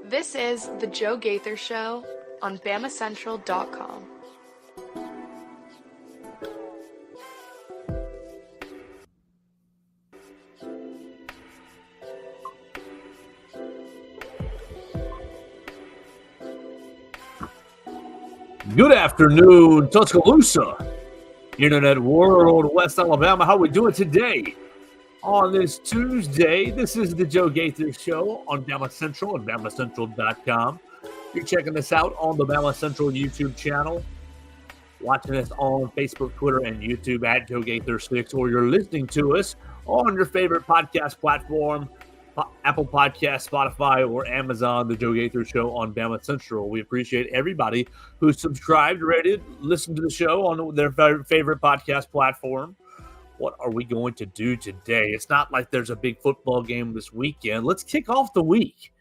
This is The Joe Gaither Show on BamaCentral.com. Good afternoon, Tuscaloosa, Internet World, West Alabama. How we doing today? On this Tuesday, this is the Joe Gaither Show on BamaCentral and BamaCentral.com. You're checking this out on the BamaCentral YouTube channel, watching us on Facebook, Twitter, and YouTube at Joe Gaither6, or you're listening to us on your favorite podcast platform, Apple Podcasts, Spotify, or Amazon, the Joe Gaither Show on BamaCentral. We appreciate everybody who subscribed, rated, listened to the show on their favorite podcast platform. What are we going to do today? It's not like there's a big football game this weekend. Let's kick off the week.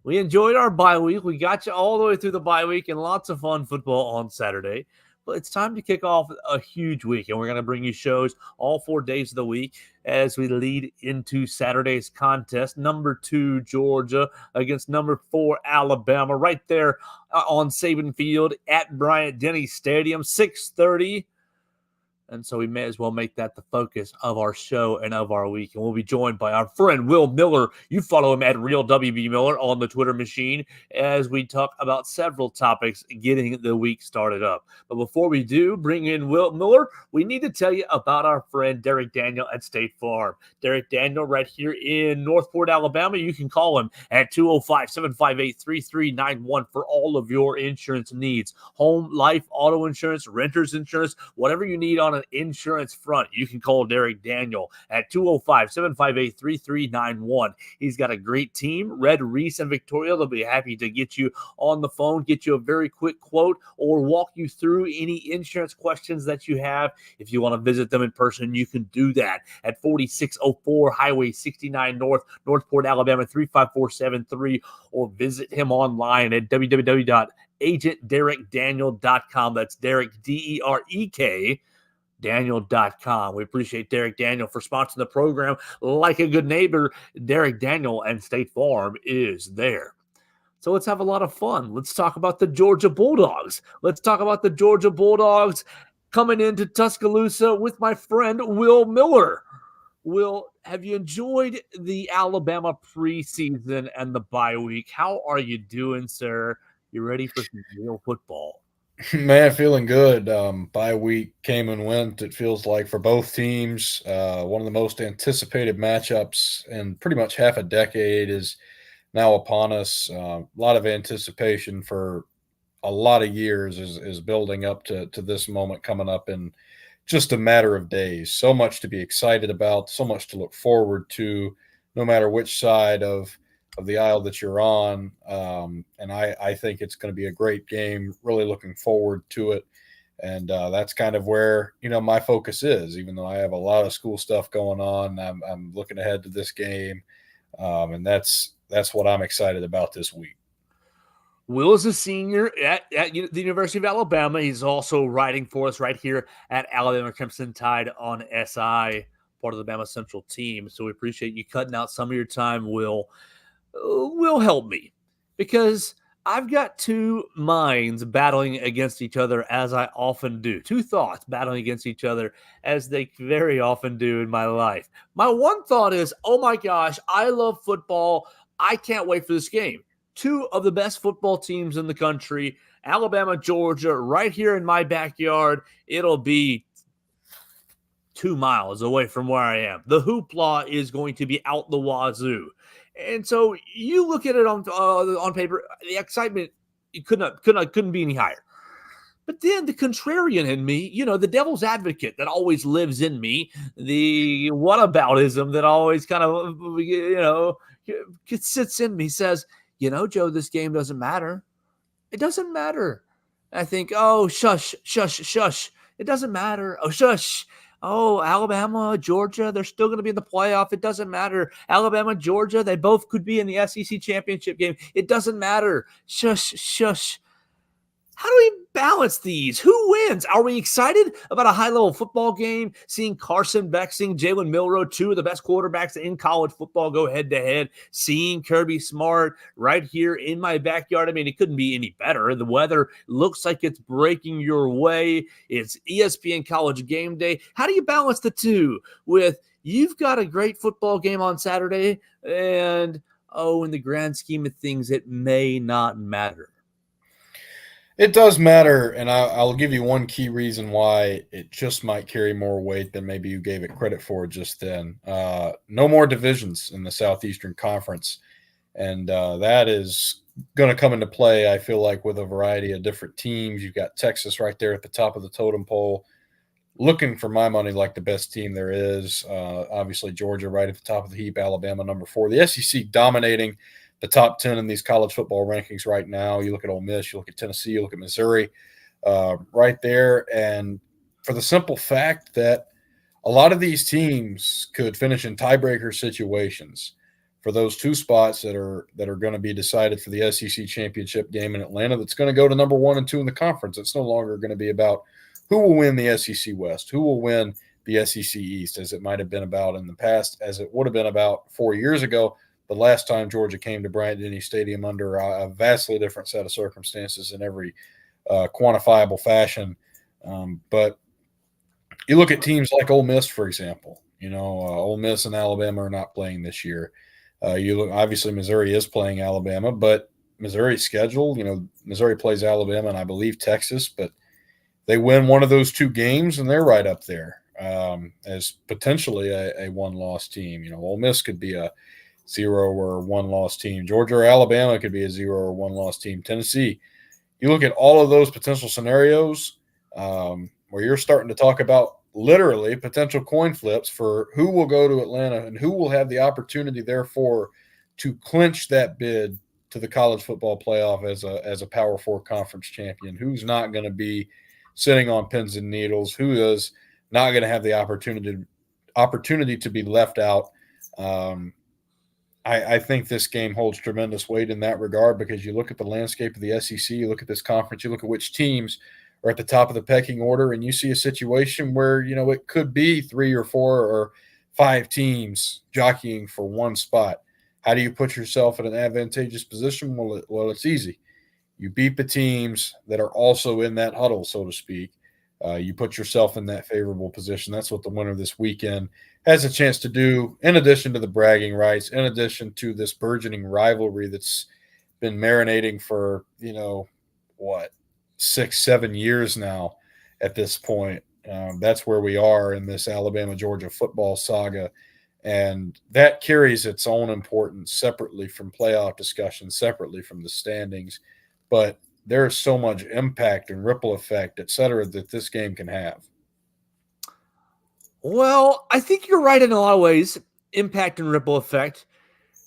We enjoyed our bye week. We got you all the way through the bye week and lots of fun football on Saturday. But it's time to kick off a huge week, and we're going to bring you shows all 4 days of the week as we lead into Saturday's contest. Number 2, Georgia against number 4, Alabama, right there on Saban Field at Bryant-Denny Stadium, 6:30. And so we may as well make that the focus of our show and of our week. And we'll be joined by our friend Will Miller. You follow him at RealWB Miller on the Twitter machine as we talk about several topics getting the week started up. But before we do bring in Will Miller, we need to tell you about our friend Derek Daniel at State Farm. Derek Daniel right here in Northport, Alabama. You can call him at 205-758-3391 for all of your insurance needs. Home, life, auto insurance, renter's insurance, whatever you need on an insurance front, you can call Derek Daniel at 205-758-3391. He's got a great team. Red, Reese, and Victoria, they'll be happy to get you on the phone, get you a very quick quote, or walk you through any insurance questions that you have. If you want to visit them in person, you can do that at 4604 Highway 69 North, Northport, Alabama, 35473, or visit him online at www.agentderekdaniel.com. That's Derek, D-E-R-E-K, Daniel.com. We appreciate Derek Daniel for sponsoring the program. Like a good neighbor, Derek Daniel and State Farm is there. So let's have a lot of fun. Let's talk about the Georgia Bulldogs. Let's talk about the Georgia Bulldogs coming into Tuscaloosa with my friend Will Miller. Will, have you enjoyed the Alabama preseason and the bye week? How are you doing, sir? You ready for some real football? Man, feeling good. Bye week came and went, it feels like, for both teams. One of the most anticipated matchups in pretty much half a decade is now upon us. A lot of anticipation for a lot of years is building up to this moment coming up in just a matter of days. So much to be excited about, so much to look forward to, no matter which side of the aisle that you're on. And I think it's going to be a great game. Really looking forward to it. And that's kind of where, my focus is. Even though I have a lot of school stuff going on, I'm looking ahead to this game. And that's what I'm excited about this week. Will is a senior at the University of Alabama. He's also writing for us right here at Alabama Crimson Tide on SI, part of the BamaCentral team. So we appreciate you cutting out some of your time, Will. Will help me because I've got two minds battling against each other, as I often do. Two thoughts battling against each other, as they very often do in my life. My one thought is, oh my gosh, I love football. I can't wait for this game. Two of the best football teams in the country, Alabama, Georgia, right here in my backyard. It'll be 2 miles away from where I am. The hoopla is going to be out the wazoo. And so you look at it on paper, the excitement couldn't be any higher. But then the contrarian in me, the devil's advocate that always lives in me, the whataboutism that always kind of, sits in me, says, Joe, this game doesn't matter. It doesn't matter. I think, oh, shush. It doesn't matter. Oh, shush. Oh, Alabama, Georgia, they're still going to be in the playoff. It doesn't matter. Alabama, Georgia, they both could be in the SEC championship game. It doesn't matter. Shush. How do we balance these? Who wins? Are we excited about a high-level football game, seeing Carson Beck, seeing Jalen Milroe, two of the best quarterbacks in college football, go head-to-head, seeing Kirby Smart right here in my backyard? I mean, it couldn't be any better. The weather looks like it's breaking your way. It's ESPN College Game Day. How do you balance the two with you've got a great football game on Saturday and, in the grand scheme of things, it may not matter? It does matter, and I'll give you one key reason why it just might carry more weight than maybe you gave it credit for just then. No more divisions in the Southeastern Conference, and that is going to come into play, I feel like, with a variety of different teams. You've got Texas right there at the top of the totem pole, looking for my money like the best team there is. Obviously, Georgia right at the top of the heap, Alabama number 4. The SEC dominating the top 10 in these college football rankings right now. You look at Ole Miss, you look at Tennessee, you look at Missouri right there. And for the simple fact that a lot of these teams could finish in tiebreaker situations for those two spots that are going to be decided for the SEC championship game in Atlanta, that's going to go to number 1 and 2 in the conference. It's no longer going to be about who will win the SEC West, who will win the SEC East, as it might have been about in the past, as it would have been about 4 years ago, the last time Georgia came to Bryant-Denny Stadium under a vastly different set of circumstances in every quantifiable fashion. But you look at teams like Ole Miss, for example. Ole Miss and Alabama are not playing this year. You look, obviously Missouri is playing Alabama, but Missouri's schedule, Missouri plays Alabama and I believe Texas, but they win one of those two games and they're right up there as potentially a one-loss team. Ole Miss could be a 0 or 1-loss team. Georgia or Alabama could be a 0 or 1-loss team. Tennessee. You look at all of those potential scenarios where you're starting to talk about literally potential coin flips for who will go to Atlanta and who will have the opportunity, therefore, to clinch that bid to the college football playoff as a Power 4 conference champion. Who's not going to be sitting on pins and needles? Who is not going to have the opportunity to be left out? I think this game holds tremendous weight in that regard because you look at the landscape of the SEC, you look at this conference, you look at which teams are at the top of the pecking order, and you see a situation where, it could be 3 or 4 or 5 teams jockeying for one spot. How do you put yourself in an advantageous position? Well, it's easy. You beat the teams that are also in that huddle, so to speak. You put yourself in that favorable position. That's what the winner this weekend has a chance to do, in addition to the bragging rights, in addition to this burgeoning rivalry that's been marinating for, 6-7 years now at this point. That's where we are in this Alabama-Georgia football saga. And that carries its own importance separately from playoff discussion, separately from the standings. But there is so much impact and ripple effect, et cetera, that this game can have. Well, I think you're right in a lot of ways, impact and ripple effect.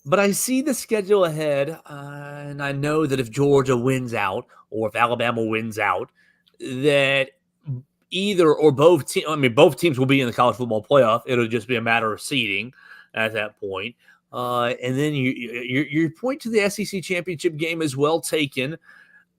But I see the schedule ahead, and I know that if Georgia wins out or if Alabama wins out, that either or both teams will be in the college football playoff. It'll just be a matter of seeding at that point. And then your point to the SEC championship game is well taken.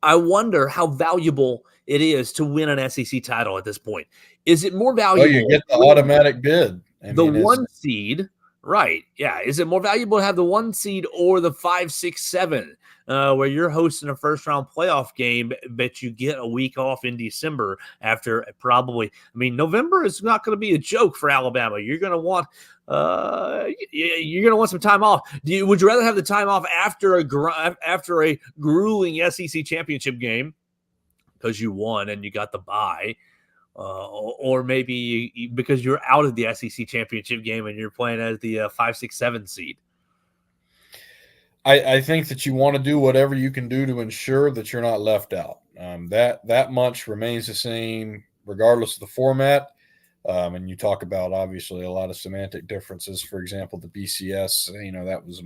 I wonder how valuable it is to win an SEC title at this point. Is it more valuable? Well, you get the automatic bid. The 1 seed, right? Yeah. Is it more valuable to have the 1 seed or the 5, 6, 7, where you're hosting a first-round playoff game, but you get a week off in December after probably? November is not going to be a joke for Alabama. You're going to want some time off. Would you rather have the time off after a grueling SEC championship game because you won and you got the bye, or maybe because you're out of the SEC championship game and you're playing as the 5, 6, 7 seed? I think that you want to do whatever you can do to ensure that you're not left out. That much remains the same regardless of the format. And you talk about, obviously, a lot of semantic differences. For example, the BCS, that was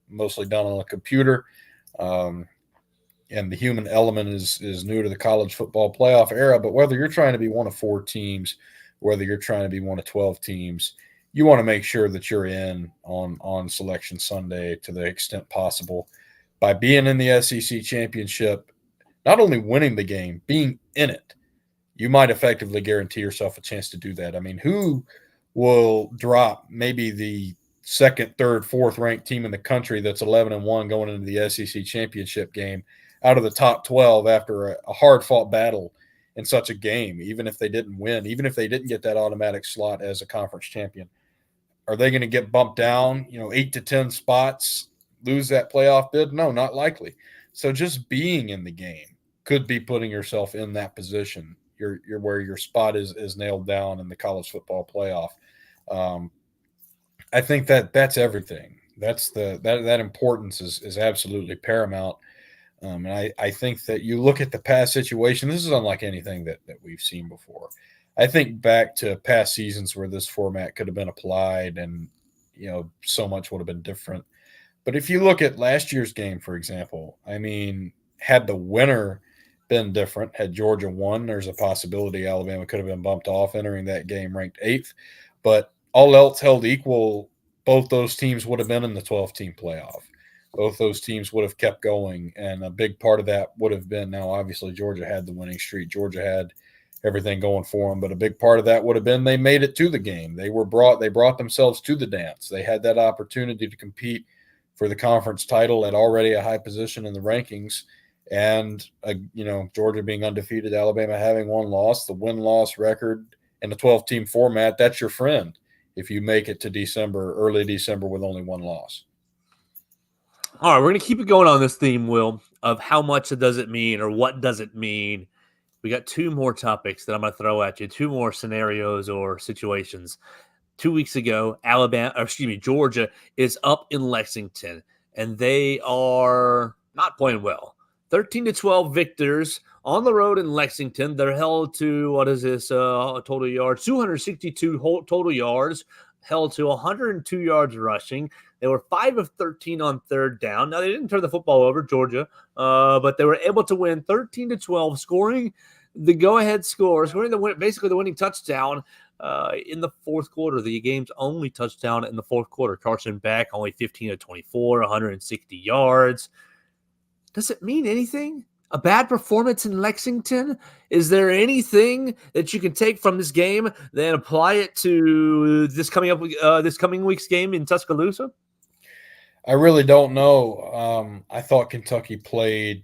mostly done on a computer. And the human element is new to the college football playoff era. But whether you're trying to be one of 4 teams, whether you're trying to be one of 12 teams, you want to make sure that you're in on Selection Sunday to the extent possible. By being in the SEC championship, not only winning the game, being in it, you might effectively guarantee yourself a chance to do that. I mean, who will drop maybe the second, third, fourth ranked team in the country that's 11-1 going into the SEC championship game out of the top 12 after a hard fought battle in such a game, even if they didn't win, even if they didn't get that automatic slot as a conference champion? Are they going to get bumped down, 8 to 10 spots, lose that playoff bid? No, not likely. So just being in the game could be putting yourself in that position. You're where your spot is nailed down in the college football playoff. I think that's everything. That importance is absolutely paramount. And I think that you look at the past situation, this is unlike anything that we've seen before. I think back to past seasons where this format could have been applied and, so much would have been different. But if you look at last year's game, for example, I mean, had the winner been different, had Georgia won, there's a possibility Alabama could have been bumped off entering that game ranked 8th. But all else held equal, both those teams would have been in the 12-team playoff. Both those teams would have kept going, and a big part of that would have been, now obviously Georgia had the winning streak. Georgia had everything going for them, but a big part of that would have been they made it to the game. They brought themselves to the dance. They had that opportunity to compete for the conference title at already a high position in the rankings. And, Georgia being undefeated, Alabama having one loss, the win-loss record in a 12-team format, that's your friend if you make it to December, early December, with only one loss. All right, we're going to keep it going on this theme, Will, of how much does it mean or what does it mean. We got 2 more topics that I'm going to throw at you, 2 more scenarios or situations. 2 weeks ago, Georgia is up in Lexington, and they are not playing well. 13-12 victors on the road in Lexington. They're held to, total yards? 262 total yards, held to 102 yards rushing. They were 5 of 13 on third down. Now, they didn't turn the football over, Georgia, but they were able to win 13-12, scoring the go-ahead score, scoring the winning touchdown in the fourth quarter. The game's only touchdown in the fourth quarter. Carson Beck, only 15 of 24, 160 yards. Does it mean anything? A bad performance in Lexington? Is there anything that you can take from this game, then apply it to this coming week's game in Tuscaloosa? I really don't know. I thought Kentucky played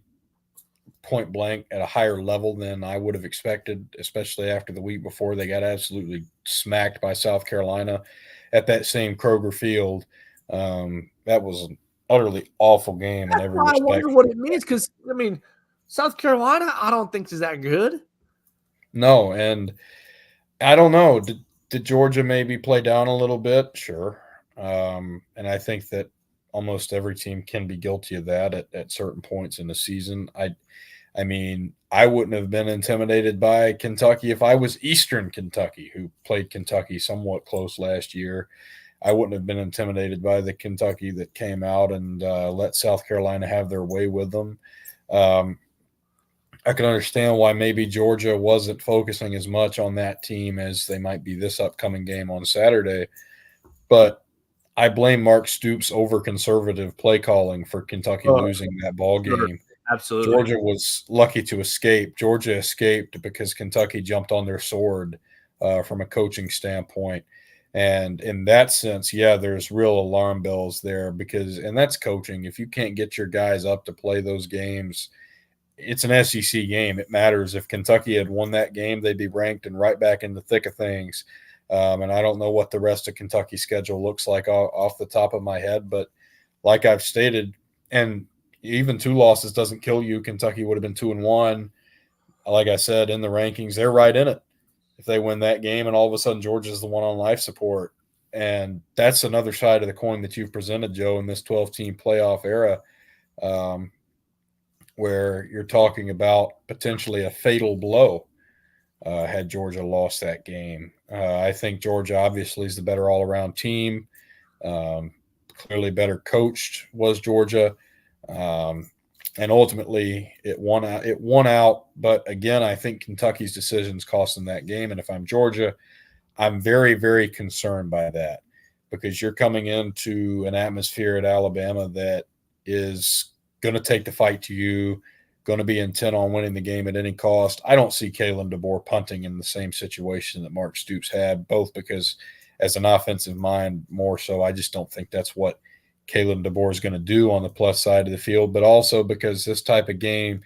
point blank at a higher level than I would have expected, especially after the week before they got absolutely smacked by South Carolina at that same Kroger Field. That was an utterly awful game in every respect. I wonder what it means because, South Carolina, I don't think is that good. No, and I don't know. Did Georgia maybe play down a little bit? Sure. And I think that almost every team can be guilty of that at certain points in the season. I wouldn't have been intimidated by Kentucky if I was Eastern Kentucky, who played Kentucky somewhat close last year. I wouldn't have been intimidated by the Kentucky that came out and let South Carolina have their way with them. I can understand why maybe Georgia wasn't focusing as much on that team as they might be this upcoming game on Saturday. But I blame Mark Stoops' over-conservative play calling for Kentucky losing that ball game. Sure. Absolutely. Georgia was lucky to escape. Georgia escaped because Kentucky jumped on their sword from a coaching standpoint. And in that sense, yeah, there's real alarm bells there and that's coaching. If you can't get your guys up to play those games, it's an SEC game. It matters. If Kentucky had won that game, they'd be ranked and right back in the thick of things. And I don't know what the rest of Kentucky's schedule looks like off the top of my head, but like I've stated, and even 2 losses doesn't kill you. Kentucky would have been 2-1. Like I said, in the rankings, they're right in it if they win that game, and all of a sudden Georgia's the one on life support. And that's another side of the coin that you've presented, Joe, in this 12-team playoff era, where you're talking about potentially a fatal blow had Georgia lost that game. I think Georgia obviously is the better all-around team. Clearly better coached was Georgia. And ultimately it won out. But again, I think Kentucky's decisions cost them that game. And if I'm Georgia, I'm very, very concerned by that because you're coming into an atmosphere at Alabama that is going to take the fight to you. going to be intent on winning the game at any cost. I don't see Kalen DeBoer punting in the same situation that Mark Stoops had, both because as an offensive mind more so, I just don't think that's what Kalen DeBoer is going to do on the plus side of the field, but also because this type of game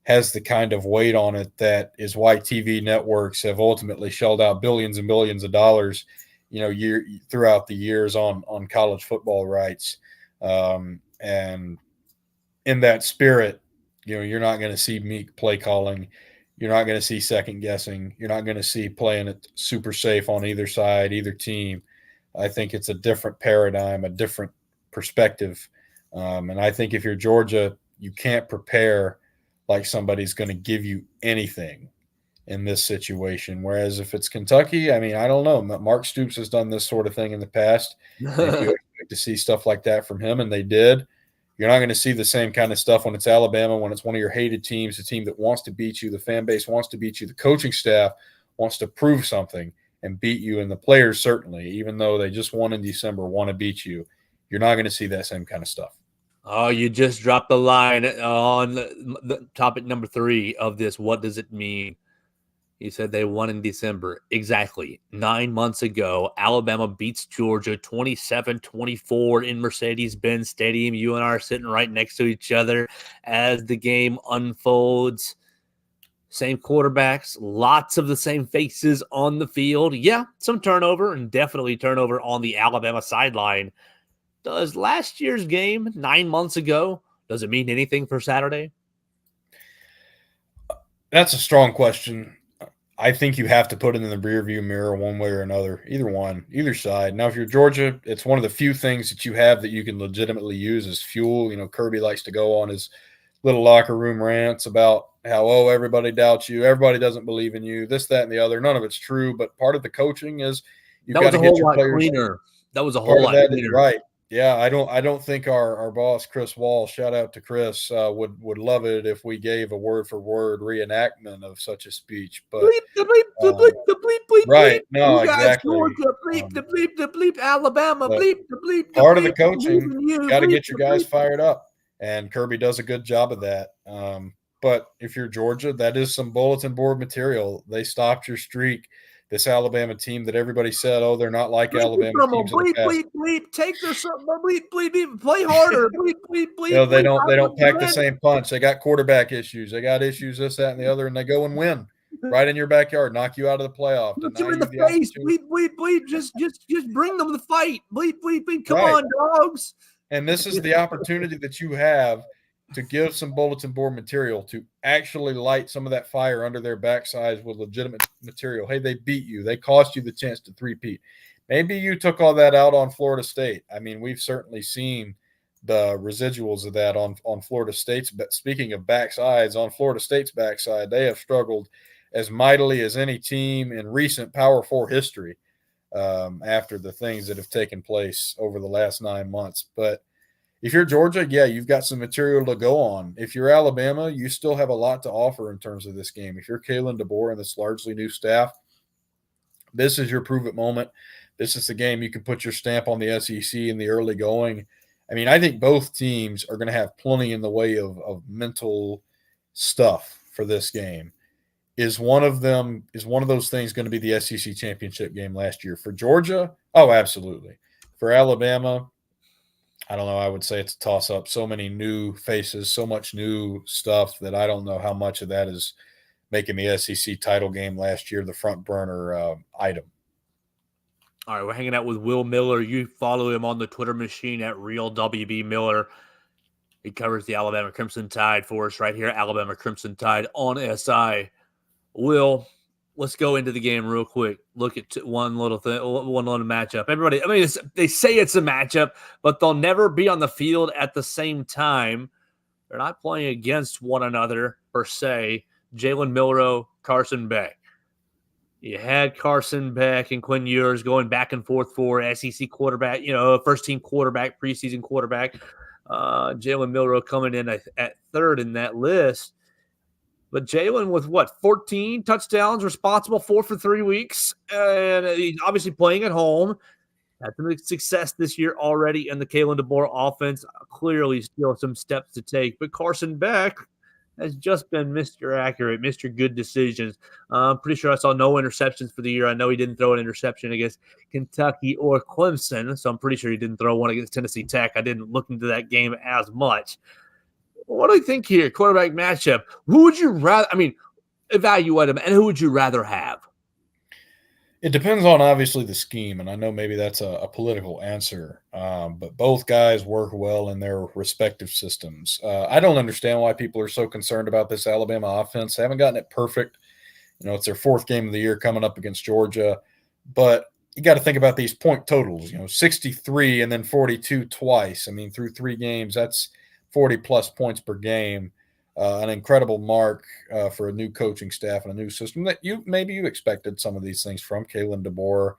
has the kind of weight on it that is why TV networks have ultimately shelled out billions and billions of dollars, throughout the years on college football rights. And in that spirit, you're not going to see meek play calling. You're not going to see second guessing. You're not going to see playing it super safe on either side, either team. I think it's a different paradigm, a different perspective. And I think if you're Georgia, you can't prepare like somebody's going to give you anything in this situation. Whereas if it's Kentucky, I mean, I don't know. Mark Stoops has done this sort of thing in the past. If you expect to see stuff like that from him, and they did, you're not going to see the same kind of stuff when it's Alabama, when it's one of your hated teams, a team that wants to beat you, the fan base wants to beat you, the coaching staff wants to prove something and beat you, and the players certainly, even though they just won in December, want to beat you. You're not going to see that same kind of stuff. Oh, you just dropped the line on the topic number 3 of this. What does it mean? You said they won in December. Exactly. 9 months ago, Alabama beats Georgia 27-24 in Mercedes-Benz Stadium. You and I are sitting right next to each other as the game unfolds. Same quarterbacks, lots of the same faces on the field. Yeah, some turnover, and definitely turnover on the Alabama sideline. Does last year's game 9 months ago, does it mean anything for Saturday? That's a strong question. I think you have to put it in the rearview mirror one way or another, either side. Now, if you're Georgia, it's one of the few things that you have that you can legitimately use as fuel. Kirby likes to go on his little locker room rants about how, everybody doubts you, everybody doesn't believe in you, this, that, and the other. None of it's true, but part of the coaching is you've got to get your players cleaner. That was a part whole of lot that cleaner. Is right. Yeah, I don't think our boss Chris Wall, shout out to Chris, would love it if we gave a word for word reenactment of such a speech. But bleep the bleep the bleep the bleep bleep right, bleep. no, You guys, exactly. Georgia, bleep the bleep the bleep Alabama, But bleep the bleep the part of the bleep. coaching, You got to bleep get your the guys bleep. fired up, and Kirby does a good job of that. But if you're Georgia, that is some bulletin board material. They stopped your streak. This Alabama team that everybody said, they're not like Bleep Alabama teams of the bleep, past. bleep, bleep. Take this up, bleep, bleep, bleep. Play harder, bleep, bleep, bleep. They bleep. don't pack the same punch. They got quarterback issues. They got issues, this, that, and the other, and they go and win right in your backyard, knock you out of the playoff, Put deny you in you the the face, opportunity. bleep, bleep, bleep. Just bring them the fight, bleep, bleep, bleep. Come Right. on, dogs. And this is the opportunity that you have to give some bulletin board material to actually light some of that fire under their backsides with legitimate material. Hey, they beat you. They cost you the chance to three-peat. Maybe you took all that out on Florida State. I mean, we've certainly seen the residuals of that on Florida State's. But speaking of backsides, on Florida State's backside, they have struggled as mightily as any team in recent Power 4 history after the things that have taken place over the last 9 months. But if you're Georgia, yeah, you've got some material to go on. If you're Alabama, you still have a lot to offer in terms of this game. If you're Kalen DeBoer and this largely new staff, this is your prove-it moment. This is the game you can put your stamp on the SEC in the early going. I mean, I think both teams are going to have plenty in the way of mental stuff for this game. Is one of those things going to be the SEC championship game last year? For Georgia, oh, absolutely. For Alabama, I don't know. I would say it's a toss-up. So many new faces, so much new stuff that I don't know how much of that is making the SEC title game last year the front burner item. All right, we're hanging out with Will Miller. You follow him on the Twitter machine at RealWBMiller. He covers the Alabama Crimson Tide for us right here, Alabama Crimson Tide on SI. Will, let's go into the game real quick. Look at one little matchup. Everybody, I mean, they say it's a matchup, but they'll never be on the field at the same time. They're not playing against one another, per se. Jalen Milroe, Carson Beck. You had Carson Beck and Quinn Ewers going back and forth for SEC quarterback, first-team quarterback, preseason quarterback. Jalen Milroe coming in at third in that list. But Jalen with 14 touchdowns, responsible for 3 weeks. And he's obviously playing at home. Had some success this year already in the Kalen DeBoer offense. Clearly still some steps to take. But Carson Beck, has just been Mr. Accurate, Mr. Good Decisions. I'm pretty sure I saw no interceptions for the year. I know he didn't throw an interception against Kentucky or Clemson, so I'm pretty sure he didn't throw one against Tennessee Tech. I didn't look into that game as much. What do you think here? Quarterback matchup. Who would you rather, evaluate him, and who would you rather have? It depends on obviously the scheme, and I know maybe that's a political answer, but both guys work well in their respective systems. I don't understand why people are so concerned about this Alabama offense. They haven't gotten it perfect. It's their fourth game of the year coming up against Georgia, but you got to think about these point totals. 63 and then 42 twice. Through 3 games, that's 40 plus points per game. An incredible mark for a new coaching staff and a new system that you expected some of these things from. Kalen DeBoer,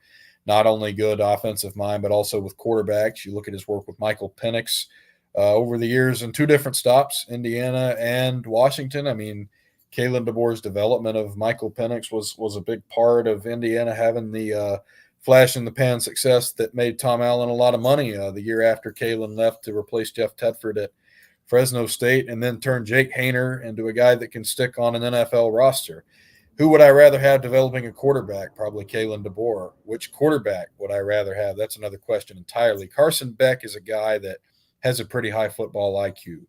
not only good offensive mind, but also with quarterbacks. You look at his work with Michael Penix over the years in 2 different stops, Indiana and Washington. Kalen DeBoer's development of Michael Penix was a big part of Indiana having the flash in the pan success that made Tom Allen a lot of money the year after Kalen left to replace Jeff Tedford at Fresno State, and then turn Jake Hayner into a guy that can stick on an NFL roster. Who would I rather have developing a quarterback? Probably Kalen DeBoer. Which quarterback would I rather have? That's another question entirely. Carson Beck is a guy that has a pretty high football IQ.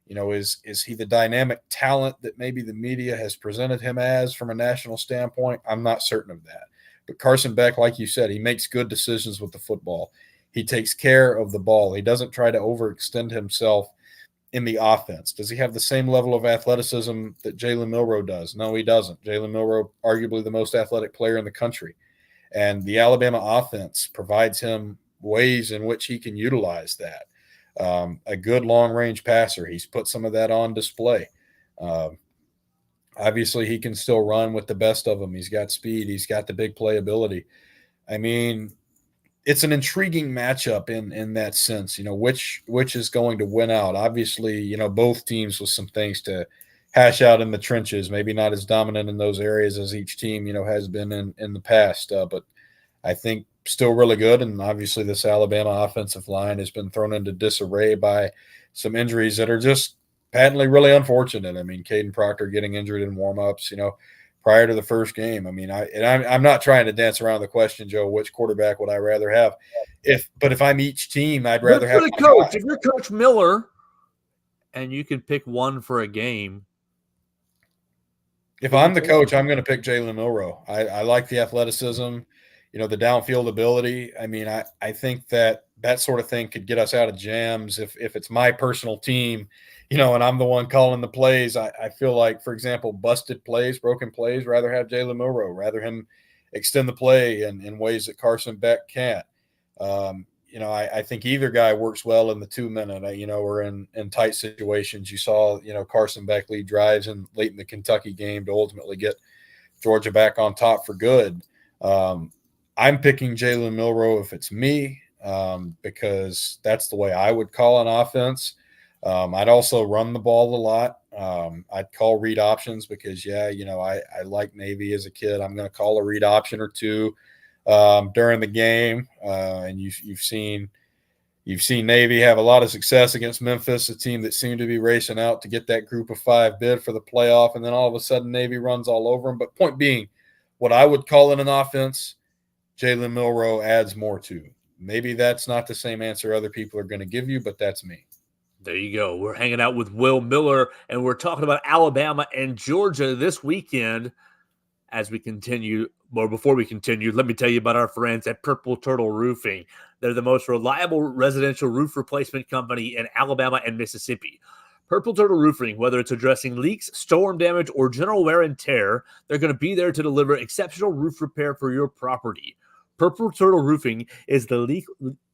Is he the dynamic talent that maybe the media has presented him as from a national standpoint? I'm not certain of that. But Carson Beck, like you said, he makes good decisions with the football. He takes care of the ball. He doesn't try to overextend himself in the offense. Does he have the same level of athleticism that Jalen Milroe does? No, he doesn't. Jalen Milroe, arguably the most athletic player in the country. And the Alabama offense provides him ways in which he can utilize that. A good long-range passer. He's put some of that on display. Obviously, he can still run with the best of them. He's got speed. He's got the big playability. It's an intriguing matchup in that sense, which is going to win out. Obviously, both teams with some things to hash out in the trenches, maybe not as dominant in those areas as each team, has been in the past. But I think still really good. And obviously this Alabama offensive line has been thrown into disarray by some injuries that are just patently really unfortunate. Caden Proctor getting injured in warmups, prior to the first game. I'm not trying to dance around the question, Joe, which quarterback would I rather have? If I'm each team, I'd rather have the coach. If you're Coach Miller and you can pick one for a game. If I'm the coach, I'm going to pick Jalen Milroe. I like the athleticism, the downfield ability. I think that sort of thing could get us out of jams if it's my personal team, and I'm the one calling the plays. I feel like, for example, busted plays, broken plays, rather have Jalen Milroe, rather him extend the play in ways that Carson Beck can't. I think either guy works well in the 2-minute, or in tight situations. You saw, Carson Beck lead drives late in the Kentucky game to ultimately get Georgia back on top for good. I'm picking Jalen Milroe if it's me, because that's the way I would call an offense. I'd also run the ball a lot. I'd call read options because, I like Navy as a kid. I'm going to call a read option or two during the game. And you've seen Navy have a lot of success against Memphis, a team that seemed to be racing out to get that group of 5 bid for the playoff. And then all of a sudden Navy runs all over them. But point being, what I would call in an offense, Jalen Milroe adds more to. Maybe that's not the same answer other people are going to give you, but that's me. There you go. We're hanging out with Will Miller, and we're talking about Alabama and Georgia this weekend. As we continue, or before we continue, let me tell you about our friends at Purple Turtle Roofing. They're the most reliable residential roof replacement company in Alabama and Mississippi. Purple Turtle Roofing, whether it's addressing leaks, storm damage, or general wear and tear, they're going to be there to deliver exceptional roof repair for your property. Purple Turtle Roofing is the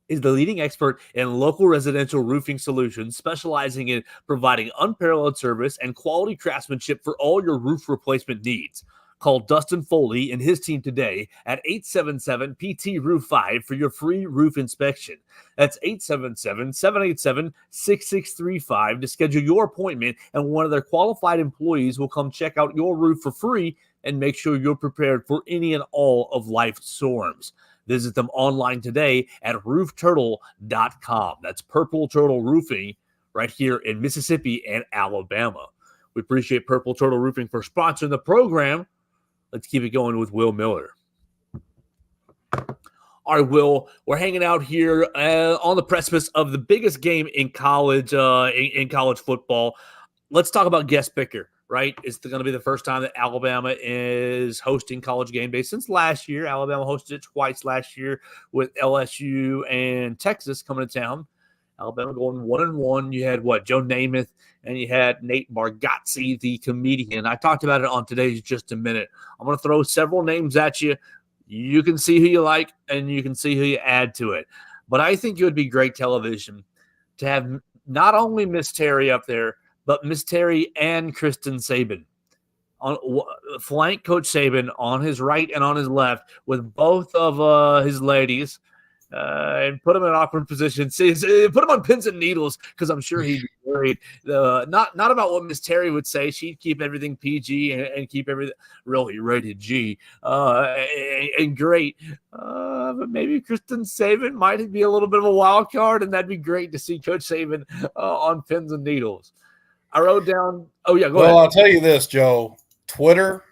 leading expert in local residential roofing solutions, specializing in providing unparalleled service and quality craftsmanship for all your roof replacement needs. Call Dustin Foley and his team today at 877-PT-ROOF-5 for your free roof inspection. That's 877-787-6635 to schedule your appointment, and one of their qualified employees will come check out your roof for free and make sure you're prepared for any and all of life's storms. Visit them online today at roofturtle.com. That's Purple Turtle Roofing right here in Mississippi and Alabama. We appreciate Purple Turtle Roofing for sponsoring the program. Let's keep it going with Will Miller. All right, Will, we're hanging out here on the precipice of the biggest game in college in college football. Let's talk about guest picker, right? It's going to be the first time that Alabama is hosting College Game Day since last year. Alabama hosted it twice last year with LSU and Texas coming to town. Alabama going 1-1. You had Joe Namath, and you had Nate Bargatze, the comedian. I talked about it on today's Just a Minute. I'm going to throw several names at you. You can see who you like, and you can see who you add to it. But I think it would be great television to have not only Miss Terry up there, but Miss Terry and Kristen Saban on flank Coach Saban on his right and on his left with both of his ladies. And put him in an awkward position. Put him on pins and needles because I'm sure he'd be worried. Not about what Miss Terry would say. She'd keep everything PG and keep everything really rated G and great. But maybe Kristen Saban might be a little bit of a wild card, and that'd be great to see Coach Saban on pins and needles. I wrote down. Oh yeah, go ahead. Well, I'll tell you this, Joe. Twitter,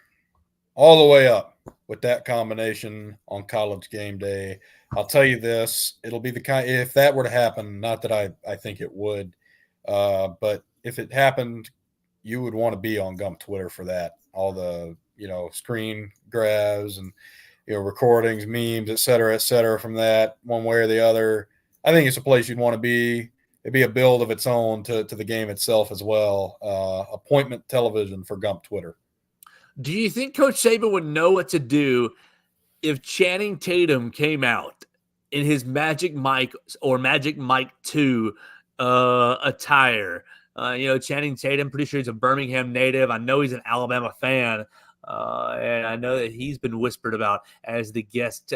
all the way up with that combination on College Game Day. I'll tell you this, it'll be the kind, if that were to happen, not that I think it would, but if it happened, you would want to be on Gump Twitter for that. All the, screen grabs and, recordings, memes, et cetera, from that one way or the other. I think it's a place you'd want to be. It'd be a build of its own to the game itself as well. Appointment television for Gump Twitter. Do you think Coach Saban would know what to do if Channing Tatum came out in his Magic Mike or Magic Mike 2 attire? Channing Tatum, pretty sure he's a Birmingham native. I know he's an Alabama fan. And I know that he's been whispered about as the guest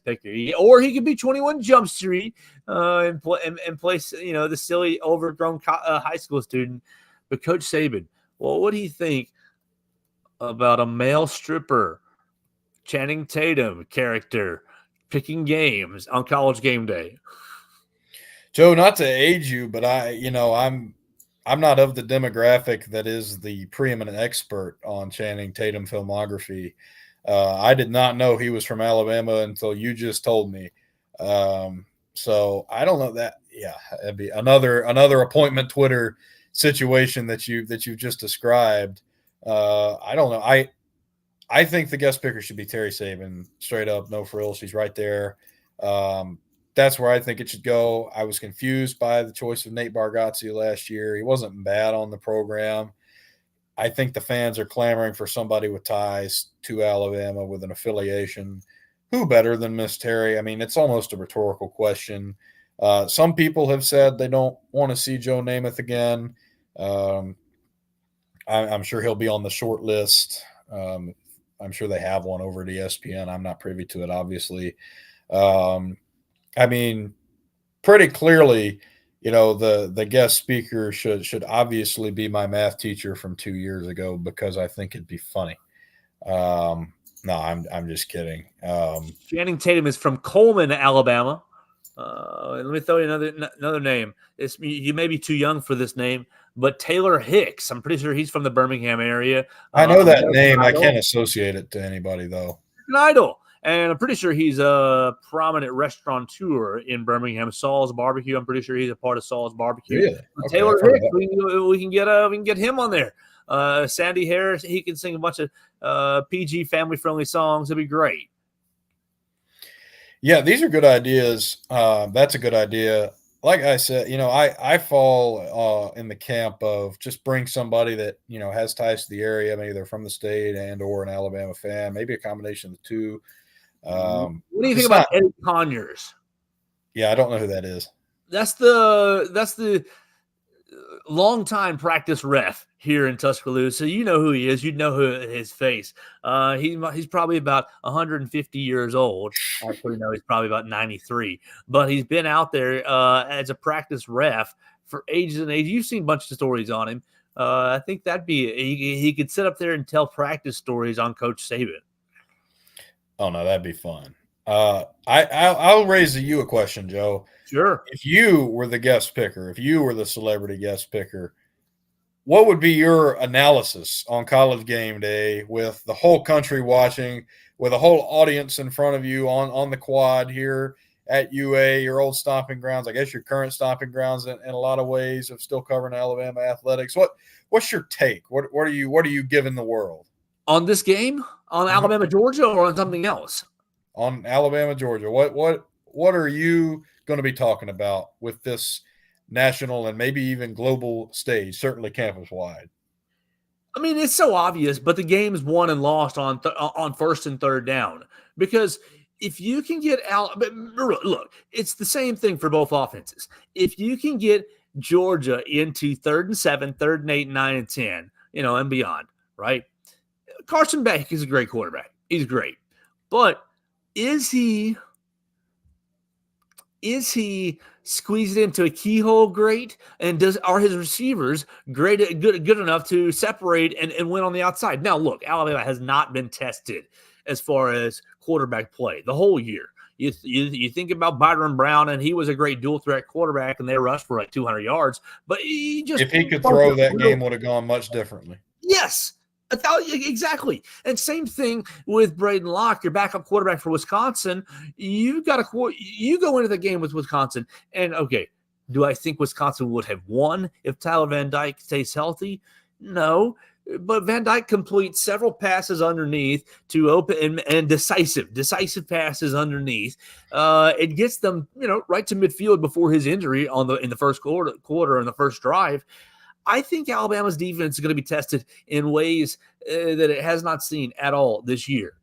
picker. Or he could be 21 Jump Street and place, the silly overgrown high school student. But Coach Saban, what do you think about a male stripper Channing Tatum character picking games on College Game Day? Joe, not to age you, but I'm not of the demographic that is the preeminent expert on Channing Tatum filmography. I did not know he was from Alabama until you just told me. So I don't know that. Yeah, it'd be another appointment Twitter situation that you've just described. I don't know. I think the guest picker should be Terry Saban, straight up, no frills. She's right there. That's where I think it should go. I was confused by the choice of Nate Bargatze last year. He wasn't bad on the program. I think the fans are clamoring for somebody with ties to Alabama with an affiliation. Who better than Miss Terry? I mean, it's almost a rhetorical question. Some people have said they don't want to see Joe Namath again. I'm sure he'll be on the short list. I'm sure they have one over at ESPN. I'm not privy to it, obviously. I mean, pretty clearly, the guest speaker should obviously be my math teacher from 2 years ago because I think it'd be funny. No, I'm just kidding. Channing Tatum is from Coleman, Alabama. Let me throw you another name. You may be too young for this name, but Taylor Hicks. I'm pretty sure he's from the Birmingham area. I know that name. I can't associate it to anybody, though. An Idol. And I'm pretty sure he's a prominent restaurateur in Birmingham. Saul's Barbecue. I'm pretty sure he's a part of Saul's Barbecue. Really? Okay, Taylor Hicks. We can get him on there. Sandy Harris. He can sing a bunch of PG family-friendly songs. It'd be great. Yeah, these are good ideas. That's a good idea. Like I said, I fall in the camp of just bring somebody that, has ties to the area, maybe they're from the state and or an Alabama fan, maybe a combination of the two. What do you think about Eddie Conyers? Yeah, I don't know who that is. That's the longtime practice ref here in Tuscaloosa. You know who he is. You'd know his face. He's probably about 150 years old. Actually, no, he's probably about 93. But he's been out there as a practice ref for ages and ages. You've seen a bunch of stories on him. I think that'd be he could sit up there and tell practice stories on Coach Saban. Oh no, that'd be fun. I'll raise you a question, Joe. Sure. If you were the guest picker, if you were the celebrity guest picker, what would be your analysis on college game day with the whole country watching, with a whole audience in front of you on the quad here at UA, your old stomping grounds, I guess your current stomping grounds in a lot of ways of still covering Alabama athletics? What's your take? What are you giving the world? On this game? On Alabama, Georgia, or on something else? On Alabama, Georgia. What are you going to be talking about with this national and maybe even global stage, certainly campus wide? I mean, it's so obvious, but the game's won and lost on first and third down, because if you can get out, look, it's the same thing for both offenses. If you can get Georgia into 3rd and 7, 3rd and 8, 9 and 10, and beyond, right? Carson Beck is a great quarterback. He's great. But is he squeezed into a keyhole great? And are his receivers good enough to separate and win on the outside? Now, look, Alabama has not been tested as far as quarterback play the whole year. You think about Byron Brown, and he was a great dual threat quarterback, and they rushed for like 200 yards. But if he could throw, that game would have gone much differently. Yes. Exactly. And same thing with Braden Locke, your backup quarterback for Wisconsin. You go into the game with Wisconsin, and okay, do I think Wisconsin would have won if Tyler Van Dyke stays healthy? No. But Van Dyke completes several passes underneath to open and decisive passes underneath. It gets them, right to midfield before his injury in the first quarter in the first drive. I think Alabama's defense is going to be tested in ways that it has not seen at all this year.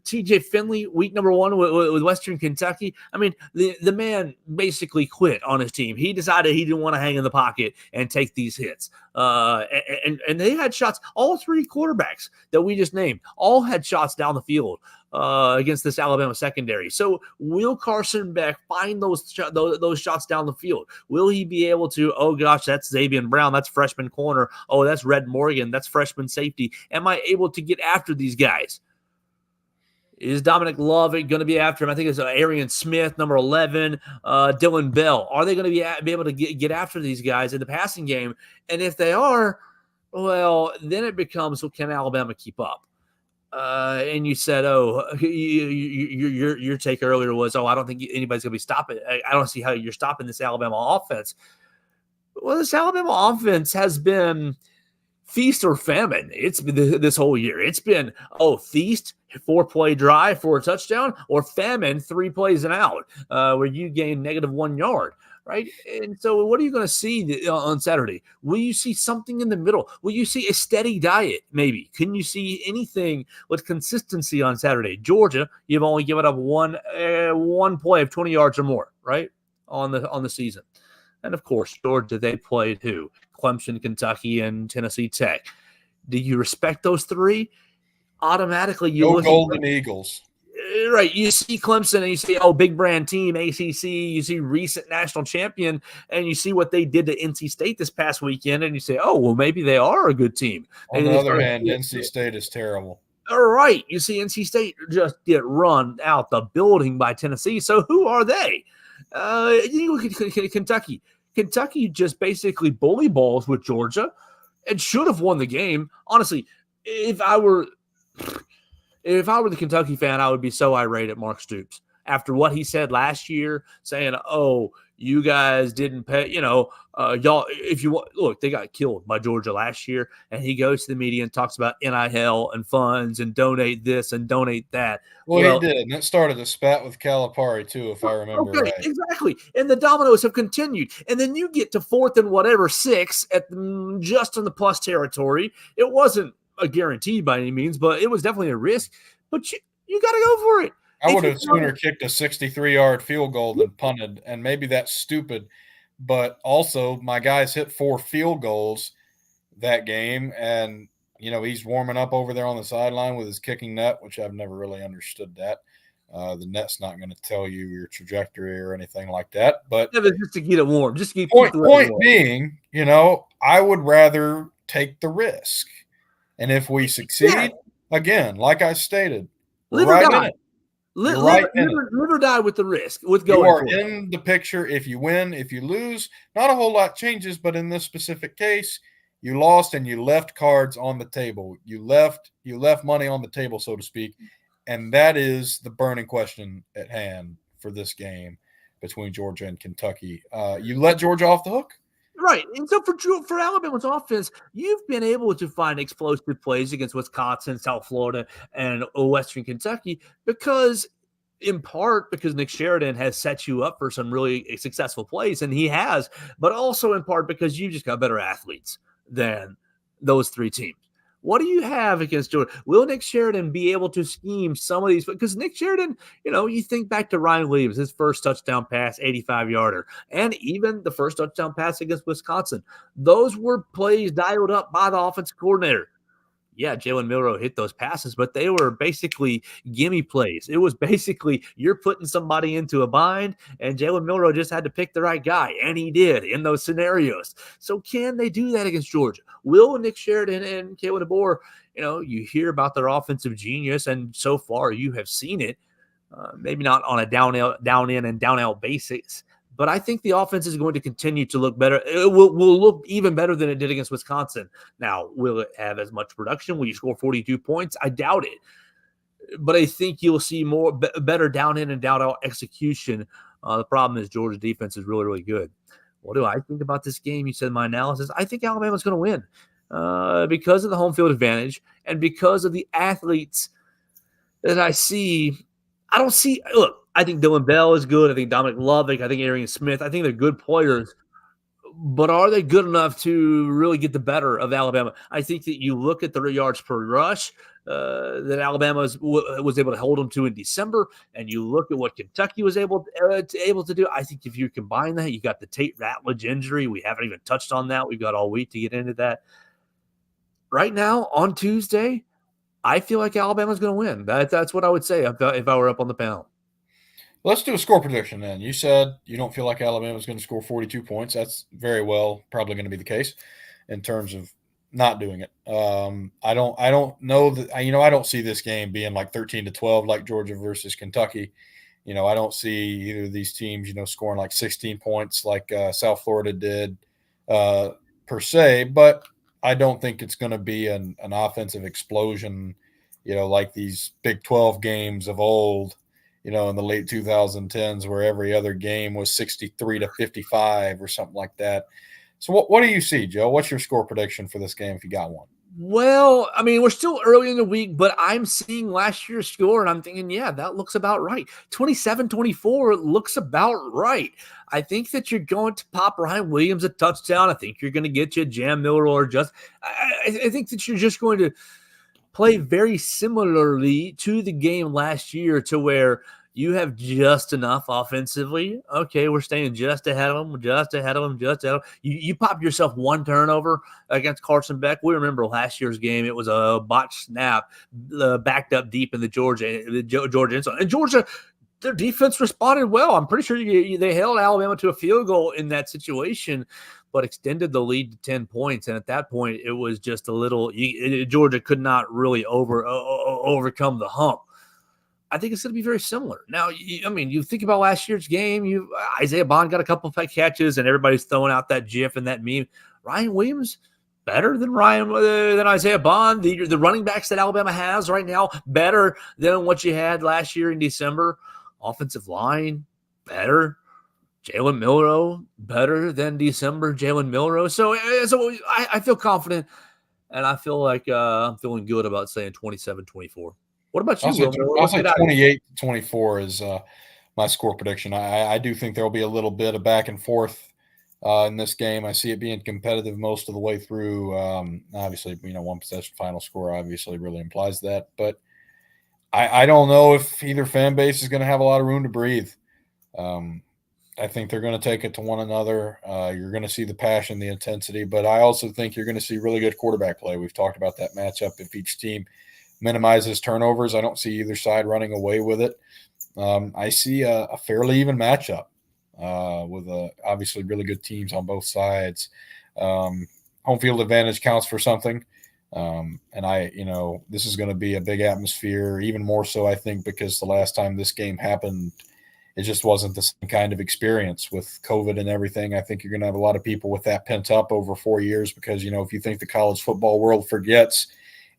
TJ Finley, week number 1 with Western Kentucky. I mean, the man basically quit on his team. He decided he didn't want to hang in the pocket and take these hits. And they had shots. All 3 quarterbacks that we just named all had shots down the field against this Alabama secondary. So will Carson Beck find those shots down the field? Will he be able to, oh gosh, that's Xavier Brown, that's freshman corner, oh, that's Red Morgan, that's freshman safety. Am I able to get after these guys? Is Dominic Love going to be after him? I think it's Arian Smith, number 11, Dylan Bell. Are they going to be able to get after these guys in the passing game? And if they are, well, then it becomes, well, can Alabama keep up? And you said, your take earlier was, I don't think anybody's going to be stopping. I don't see how you're stopping this Alabama offense. Well, this Alabama offense has been feast or famine. It's been this whole year. It's been, feast, 4-play drive for a touchdown, or famine, 3 plays and out, where you gain -1 yard, right? And so what are you going to see on Saturday? Will you see something in the middle? Will you see a steady diet, maybe? Can you see anything with consistency on Saturday? Georgia, you've only given up one play of 20 yards or more, right, on the season. And, of course, Georgia, they played who? Clemson, Kentucky, and Tennessee Tech. Do you respect those 3? Automatically, you look Golden Eagles. Right. You see Clemson and you see, big brand team, ACC. You see recent national champion, and you see what they did to NC State this past weekend, and you say, well, maybe they are a good team. On the other hand, NC State is terrible. All right. You see NC State just get run out the building by Tennessee. So who are they? Kentucky. Kentucky just basically bully balls with Georgia and should have won the game. Honestly, if I were the Kentucky fan, I would be so irate at Mark Stoops after what he said last year, saying, you guys didn't pay, y'all, if you want, look, they got killed by Georgia last year, and he goes to the media and talks about NIL and funds and donate this and donate that. Well, he did, and that started a spat with Calipari too, if I remember right. Exactly, and the dominoes have continued, and then you get to 4th and 6 at just in the plus territory. It wasn't a guarantee by any means, but it was definitely a risk. But you got to go for it. I would have sooner kicked a 63-yard field goal than punted, and maybe that's stupid. But also, my guys hit 4 field goals that game, and, he's warming up over there on the sideline with his kicking net, which I've never really understood that. The net's not going to tell you your trajectory or anything like that. But just to get it warm. Just to keep point being, I would rather take the risk. And if we succeed, again, like I stated, we're right in it. You're right in it. Live or die with the risk, with You going are for it. in the picture. If you win, if you lose, not a whole lot changes. But in this specific case, you lost and you left cards on the table. You left money on the table, so to speak, and that is the burning question at hand for this game between Georgia and Kentucky. You let Georgia off the hook. Right. And so for Alabama's offense, you've been able to find explosive plays against Wisconsin, South Florida, and Western Kentucky in part because Nick Sheridan has set you up for some really successful plays, and he has, but also in part because you just got better athletes than those three teams. What do you have against Georgia? Will Nick Sheridan be able to scheme some of these? Because Nick Sheridan, you think back to Ryan Williams, his first touchdown pass, 85-yarder, and even the first touchdown pass against Wisconsin. Those were plays dialed up by the offensive coordinator. Yeah, Jalen Milroe hit those passes, but they were basically gimme plays. It was basically you're putting somebody into a bind, and Jalen Milroe just had to pick the right guy, and he did in those scenarios. So can they do that against Georgia? Will Nick Sheridan and Kalen DeBoer, you hear about their offensive genius, and so far you have seen it, maybe not on a down in and down out basis. But I think the offense is going to continue to look better. It will look even better than it did against Wisconsin. Now, will it have as much production? Will you score 42 points? I doubt it. But I think you'll see better down in and down out execution. The problem is Georgia's defense is really, really good. What do I think about this game? You said my analysis. I think Alabama's going to win because of the home field advantage and because of the athletes that I see. I think Dylan Bell is good. I think Dominic Lovick. I think Arian Smith. I think they're good players. But are they good enough to really get the better of Alabama? I think that you look at the yards per rush that Alabama was able to hold them to in December, and you look at what Kentucky was able to do. I think if you combine that, you got the Tate Ratledge injury. We haven't even touched on that. We've got all week to get into that. Right now, on Tuesday, I feel like Alabama's going to win. That's what I would say if I were up on the panel. Let's do a score prediction then. You said you don't feel like Alabama's going to score 42 points. That's very well probably going to be the case in terms of not doing it. I don't know that I don't see this game being like 13-12 like Georgia versus Kentucky. I don't see either of these teams, scoring like 16 points like South Florida did per se, but I don't think it's going to be an offensive explosion, like these Big 12 games of old, in the late 2010s where every other game was 63-55 or something like that. So what do you see, Joe? What's your score prediction for this game if you got one? Well, I mean, we're still early in the week, but I'm seeing last year's score, and I'm thinking, yeah, that looks about right. 27-24 looks about right. I think that you're going to pop Ryan Williams a touchdown. I think you're going to get you a Jam Miller or just – I think that you're just going to play very similarly to the game last year to where – you have just enough offensively. Okay, we're staying just ahead of them. You pop yourself one turnover against Carson Beck. We remember last year's game. It was a botched snap backed up deep in the Georgia end zone. And Georgia, their defense responded well. I'm pretty sure they held Alabama to a field goal in that situation, but extended the lead to 10 points. And at that point, it was just a little – Georgia could not really overcome the hump. I think it's going to be very similar. Now, you think about last year's game. Isaiah Bond got a couple of catches, and everybody's throwing out that GIF and that meme. Ryan Williams better than Isaiah Bond. The running backs that Alabama has right now better than what you had last year in December. Offensive line better. Jalen Milroe better than December. Jalen Milroe. So I feel confident, and I feel like I'm feeling good about saying 27-24. What about you, Will? I'll say 28-24 is my score prediction. I do think there will be a little bit of back and forth in this game. I see it being competitive most of the way through. Obviously, one possession final score obviously really implies that. But I don't know if either fan base is going to have a lot of room to breathe. I think they're going to take it to one another. You're going to see the passion, the intensity. But I also think you're going to see really good quarterback play. We've talked about that matchup. If each team – minimizes turnovers, I don't see either side running away with it. I see a fairly even matchup with obviously really good teams on both sides. Home field advantage counts for something. And this is going to be a big atmosphere, even more so, I think, because the last time this game happened, it just wasn't the same kind of experience with COVID and everything. I think you're going to have a lot of people with that pent up over 4 years because, if you think the college football world forgets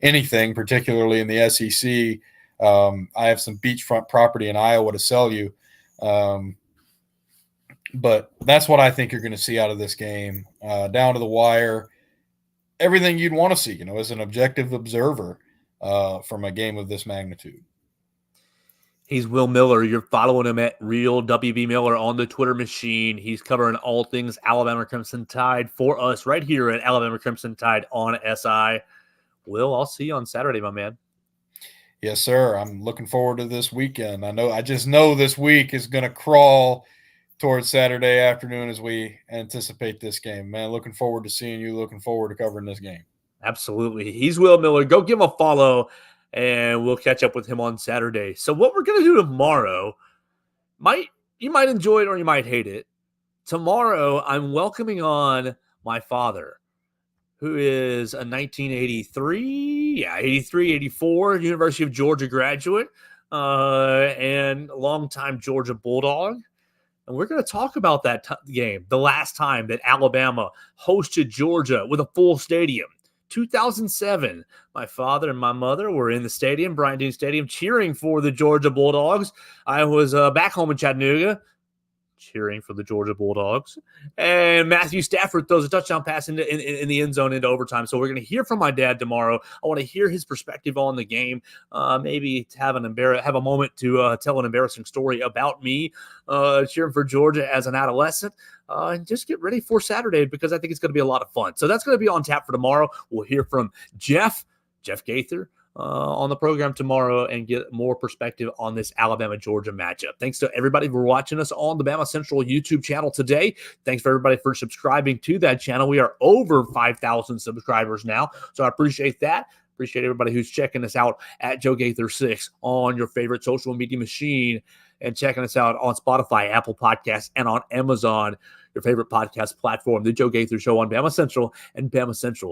anything, particularly in the SEC, I have some beachfront property in Iowa to sell you. But that's what I think you're going to see out of this game, down to the wire. Everything you'd want to see, as an objective observer from a game of this magnitude. He's Will Miller. You're following him at Real WB Miller on the Twitter machine. He's covering all things Alabama Crimson Tide for us right here at Alabama Crimson Tide on SI. Will, I'll see you on Saturday, my man. Yes, sir. I'm looking forward to this weekend. I just know this week is going to crawl towards Saturday afternoon as we anticipate this game. Man, looking forward to seeing you. Looking forward to covering this game. Absolutely. He's Will Miller. Go give him a follow, and we'll catch up with him on Saturday. So what we're going to do tomorrow, you might enjoy it or you might hate it. Tomorrow, I'm welcoming on my father, who is a 1983, 84 University of Georgia graduate and longtime Georgia Bulldog. And we're going to talk about that game, the last time that Alabama hosted Georgia with a full stadium. 2007, my father and my mother were in the stadium, Bryant-Denny Stadium, cheering for the Georgia Bulldogs. I was back home in Chattanooga, cheering for the Georgia Bulldogs. And Matthew Stafford throws a touchdown pass in the end zone into overtime. So we're going to hear from my dad tomorrow. I want to hear his perspective on the game. Maybe have a moment to tell an embarrassing story about me cheering for Georgia as an adolescent. And just get ready for Saturday because I think it's going to be a lot of fun. So that's going to be on tap for tomorrow. We'll hear from Jeff Gaither on the program tomorrow and get more perspective on this Alabama-Georgia matchup. Thanks to everybody for watching us on the BamaCentral YouTube channel today. Thanks for everybody for subscribing to that channel. We are over 5,000 subscribers now, so I appreciate that. Appreciate everybody who's checking us out at Joe Gaither 6 on your favorite social media machine and checking us out on Spotify, Apple Podcasts, and on Amazon, your favorite podcast platform, The Joe Gaither Show on BamaCentral and BamaCentral.